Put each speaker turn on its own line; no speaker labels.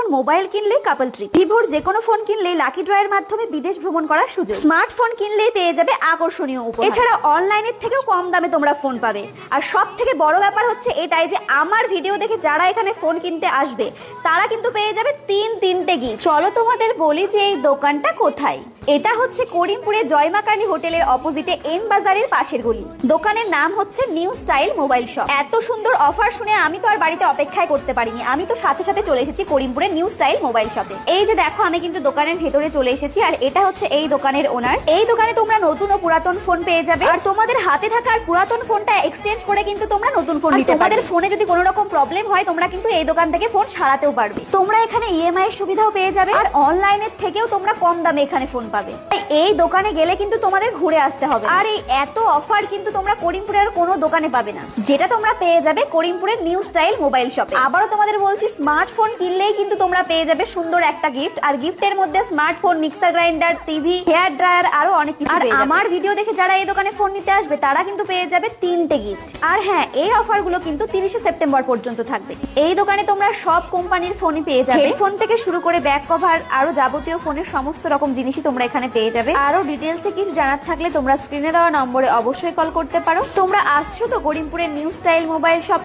এখন মোবাইল কিনলে কাপল ট্রিপ, ভিভোর যে কোনো ফোন কিনলে লাকি ড্রয়ের মাধ্যমে বিদেশ ভ্রমণ করার সুযোগ, স্মার্টফোন কিনলেই পেয়ে যাবে আকর্ষণীয় উপহার। এছাড়া অনলাইনের থেকেও কম দামে তোমরা ফোন পাবে। আর সব থেকে বড় ব্যাপার হচ্ছে এটাই যে আমার ভিডিও দেখে যারা এখানে ফোন কিনতে আসবে তারা কিন্তু পেয়ে যাবে তিনটে গিফট। চলো তোমাদের বলি যে এই দোকানটা কোথায়। এটা হচ্ছে করিমপুরে জয়মা কালী হোটেলের অপোজিটে এম বাজারের পাশের গলি। দোকানের নাম হচ্ছে নিউ স্টাইল মোবাইল শপ। এত সুন্দর অফার শুনে আমি তো আর বাড়িতে অপেক্ষায় করতে পারিনি, আমি তো সাথে সাথে চলে এসেছি করিমপুরের নিউ স্টাইল মোবাইল শপে। এই যে দেখো আমি কিন্তু দোকানের ভেতরে চলে এসেছি, আর এটা হচ্ছে এই দোকানের ওনার। এই দোকানে তোমরা নতুন ও পুরাতন ফোন পেয়ে যাবে, আর তোমাদের হাতে থাকা আর পুরাতন ফোনটা এক্সচেঞ্জ করে কিন্তু তোমরা নতুন ফোন নিতে পারবে। তোমাদের ফোনে যদি কোনো রকম প্রবলেম হয় তোমরা কিন্তু এই দোকান থেকে ফোন সারাতেও পারবে। তোমরা এখানে ইএমআই এর সুবিধাও পেয়ে যাবে, আর অনলাইনের থেকেও তোমরা কম দামে এখানে ফোন পাবে। এই দোকানে গেলে কিন্তু তোমাদের ঘুরে আসতে হবে। আর এই এত অফার কিন্তু তোমরা করিমপুরের কোনো দোকানে পাবে না, যেটা তোমরা পেয়ে যাবে করিমপুরের নিউ স্টাইল মোবাইল শপে। আবারও তোমাদের বলছি, স্মার্টফোন কিনলেই কিন্তু তোমরা পেয়ে যাবে সুন্দর একটা গিফট, আর গিফটের মধ্যে smartphone, mixer grinder, TV, hair dryer, আরো অনেক কিছু। আর আমার ভিডিও দেখে যারা এই দোকানে ফোন নিতে আসবে তারা কিন্তু পেয়ে যাবে তিনটে গিফট। আর হ্যাঁ, এই অফার গুলো কিন্তু 30শে সেপ্টেম্বর পর্যন্ত থাকবে। এই দোকানে তোমরা সব কোম্পানির ফোনই পেয়ে যাবে, হেডফোন থেকে শুরু করে ব্যাক কভার, আরো যাবতীয় ফোনের সমস্ত রকম জিনিসই তোমরা এখানে পেয়ে যাবে। আরো ডিটেলসে কিছু জানার থাকলে তোমরা স্ক্রিনে দেওয়া নম্বরে অবশ্যই কল করতে পারো। তোমরা আসছো তো করিমপুরের নিউ স্টাইল মোবাইল শপ।